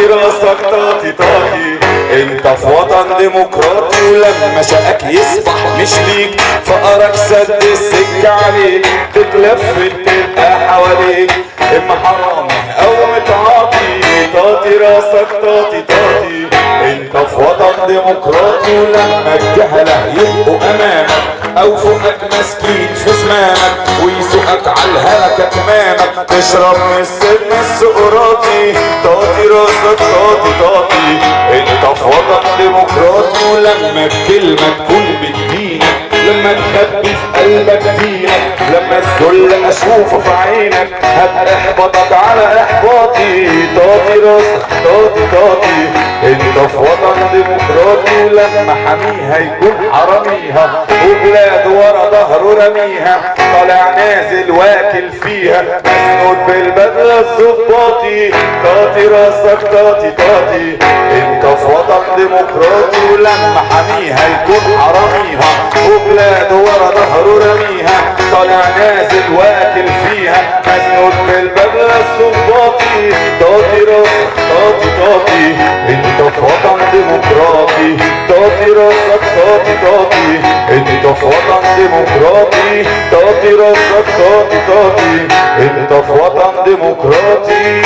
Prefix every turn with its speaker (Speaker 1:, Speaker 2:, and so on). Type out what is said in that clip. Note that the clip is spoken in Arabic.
Speaker 1: راسك طاطي طاطي. انت في وطن ديمقراطي، ولما شقك يصبح مش ليك فقرك سد السكة عليك، تتلف تبقى حواليك اما حرامي او متعاطي. طاطي راسك طاطي طاطي. انت في وطن ديمقراطي، ولما الجهلة يبقوا امامك او فوقك مسكين في زمامك ويسوقك على الهلكة امامك، تشرب من السن السقراطي. طاطي راسك طاطي طاطي. انت في وطن ديمقراطي، ولما الكلمة تكون بدينك، لما تخبي في قلبك دينك، لما الذل اشوفه في عينك هتحبطك على احباطي. طاطي راسك طاطي طاطي. انت في وطن ديمقراطي، ولما حميها يكون حراميها وبلاد ورا ظهره رميها، طالع نازل واكل فيها مسنود بالبدله الظباطي. طاطي راسك طاطي طاطي. انت في وطن ديمقراطي، ولما حميها يكون حراميها وبلاد ورا ظهره رميها، طالع نازل واكل فيها مسنود بالبدله الظباطي. طاطي راسك طاطي طاطي. انت في وطن ديمقراطي. طاطي راسك طاطي طاطي. انت في وطن ديمقراطي. طاطي راسك طاطي طاطي. انت في وطن ديمقراطي.